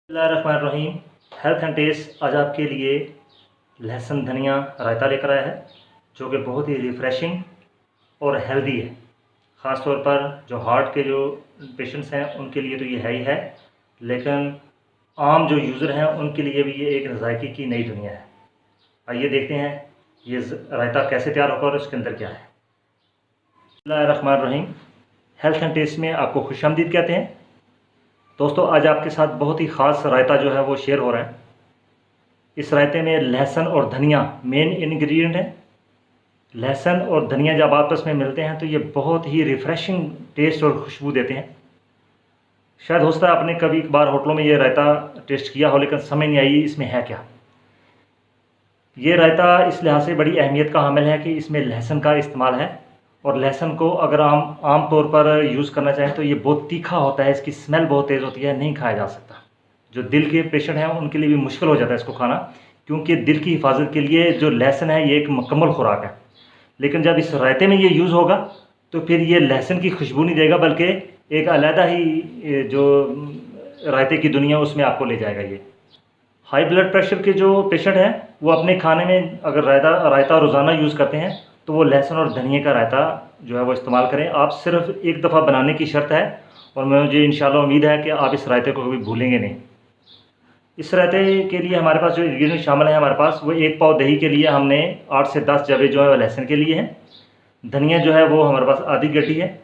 बिस्मिल्लाहिर्रहमानिर्रहीम। Health and test आज आपके लिए लहसुन धनिया रायता लेकर आया है, जो कि बहुत ही रिफ़्रेशिंग और हेल्दी है। ख़ास तौर पर जो हार्ट के जो पेशेंट्स हैं उनके लिए तो ये है ही है, लेकिन आम जो यूज़र हैं उनके लिए भी ये एक ज़ायक़े की नई दुनिया है। आइए देखते हैं ये रायता कैसे तैयार होगा और इसके अंदर क्या है। बिस्मिल्लाहिर्रहमानिर्रहीम। हेल्थ एंड टेस्ट में आपको खुशामदीद कहते हैं। दोस्तों, आज आपके साथ बहुत ही ख़ास रायता जो है वो शेयर हो रहा है। इस रायते में लहसुन और धनिया मेन इंग्रेडिएंट है। लहसुन और धनिया जब आपस में मिलते हैं तो ये बहुत ही रिफ़्रेशिंग टेस्ट और खुशबू देते हैं। शायद हो सकता है आपने कभी एक बार होटलों में ये रायता टेस्ट किया हो, लेकिन समझ नहीं आई इसमें है क्या। ये रायता इस लिहाज से बड़ी अहमियत का हामिल है कि इसमें लहसुन का इस्तेमाल है, और लहसुन को अगर आम तौर पर यूज़ करना चाहें तो ये बहुत तीखा होता है, इसकी स्मेल बहुत तेज़ होती है, नहीं खाया जा सकता। जो दिल के पेशेंट हैं उनके लिए भी मुश्किल हो जाता है इसको खाना, क्योंकि दिल की हिफाजत के लिए जो लहसुन है ये एक मुकम्मल खुराक है। लेकिन जब इस रायते में ये यूज़ होगा तो फिर ये लहसुन की खुशबू नहीं देगा, बल्कि एक अलहदा ही जो रायते की दुनिया उसमें आपको ले जाएगा। ये हाई ब्लड प्रेशर के जो पेशेंट हैं वो अपने खाने में अगर रायता रोज़ाना यूज़ करते हैं तो वो लहसुन और धनिया का रायता जो है वो इस्तेमाल करें। आप सिर्फ एक दफ़ा बनाने की शर्त है, और मुझे इंशाल्लाह उम्मीद है कि आप इस रायते को कभी भूलेंगे नहीं। इस रायते के लिए हमारे पास जो इंग्रेडिएंट शामिल है, हमारे पास वो 1 पाव दही के लिए हमने 8 से 10 जवे जो है लहसुन के लिए हैं। धनिया जो है वो हमारे पास आधी गड्डी है,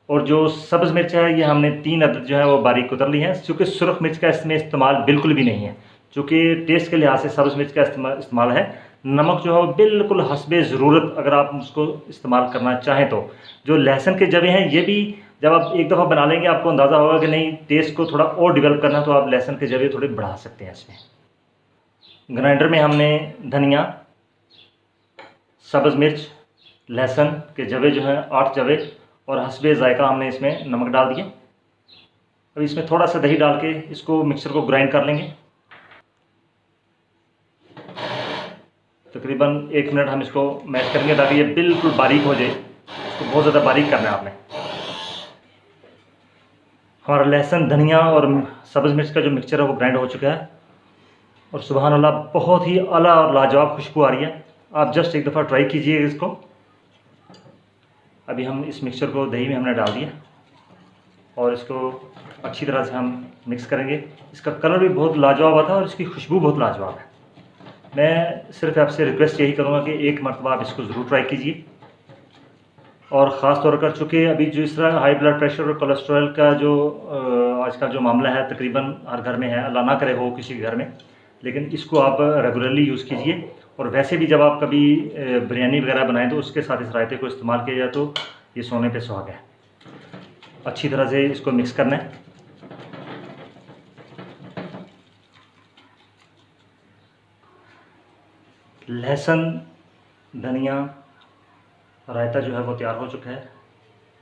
और जो सब्ज़ मिर्च है ये हमने 3 अदद जो है वो बारीक कुतर ली है। चूँकि सुरख मिर्च का इसमें इस्तेमाल बिल्कुल भी नहीं है, चूँकि टेस्ट के लिहाज से सब्ज़ मिर्च का इस्तेमाल है। नमक जो है वो बिल्कुल हस्बे ज़रूरत अगर आप उसको इस्तेमाल करना चाहें तो। जो लहसुन के जवे हैं ये भी जब आप एक दफ़ा बना लेंगे आपको अंदाज़ा होगा कि नहीं टेस्ट को थोड़ा और डेवलप करना, तो आप लहसुन के जवे थोड़े बढ़ा सकते हैं इसमें। ग्राइंडर में हमने धनिया, सब्ज़ मिर्च, लहसुन के जवे जो हैं 8 जवे, और हस्बे ज़ायक़ा हमने इसमें नमक डाल दिया। अब इसमें थोड़ा सा दही डाल के इसको मिक्सर को ग्राइंड कर लेंगे। तकरीबन 1 मिनट हम इसको मैश करेंगे ताकि ये बिल्कुल बारीक हो जाए। इसको बहुत ज़्यादा बारीक करना है आपने। हमारा लहसुन, धनिया और सब्ज़ मिर्च का जो मिक्सचर है वो ग्राइंड हो चुका है, और सुबहान अल्लाह बहुत ही आला और लाजवाब खुशबू आ रही है। आप जस्ट एक दफ़ा ट्राई कीजिए इसको। अभी हम इस मिक्सचर को दही में हमने डाल दिया, और इसको अच्छी तरह से हम मिक्स करेंगे। इसका कलर भी बहुत लाजवाब आता है और इसकी खुशबू बहुत लाजवाब है। मैं सिर्फ आपसे रिक्वेस्ट यही करूँगा कि एक मरतबा आप इसको ज़रूर ट्राई कीजिए। और ख़ास तौर पर चूँकि अभी जो इस तरह हाई ब्लड प्रेशर और कोलेस्ट्रॉल का जो आज का जो मामला है तकरीबन हर घर में है, अल्लाह ना करे हो किसी घर में, लेकिन इसको आप रेगुलरली यूज़ कीजिए। और वैसे भी जब आप कभी बिरयानी वगैरह बनाएं तो उसके साथ इस रायते को इस्तेमाल किया जाए तो ये सोने पे सुहागा है। अच्छी तरह से इसको मिक्स करना है। लहसुन धनिया रायता जो है वो तैयार हो चुका है।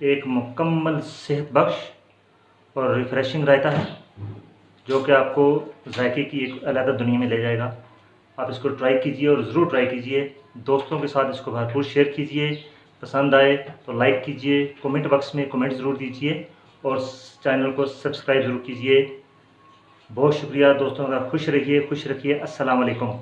एक मुकम्मल सेहत बख्श और रिफ़्रेशिंग रायता है, जो कि आपको ज़ायक़े की एक अलग दुनिया में ले जाएगा। आप इसको ट्राई कीजिए और ज़रूर ट्राई कीजिए। दोस्तों के साथ इसको भरपूर शेयर कीजिए। पसंद आए तो लाइक कीजिए, कमेंट बॉक्स में कमेंट ज़रूर दीजिए, और चैनल को सब्सक्राइब ज़रूर कीजिए। बहुत शुक्रिया दोस्तों का। खुश रहिए, खुश रखिए। अस्सलाम वालेकुम।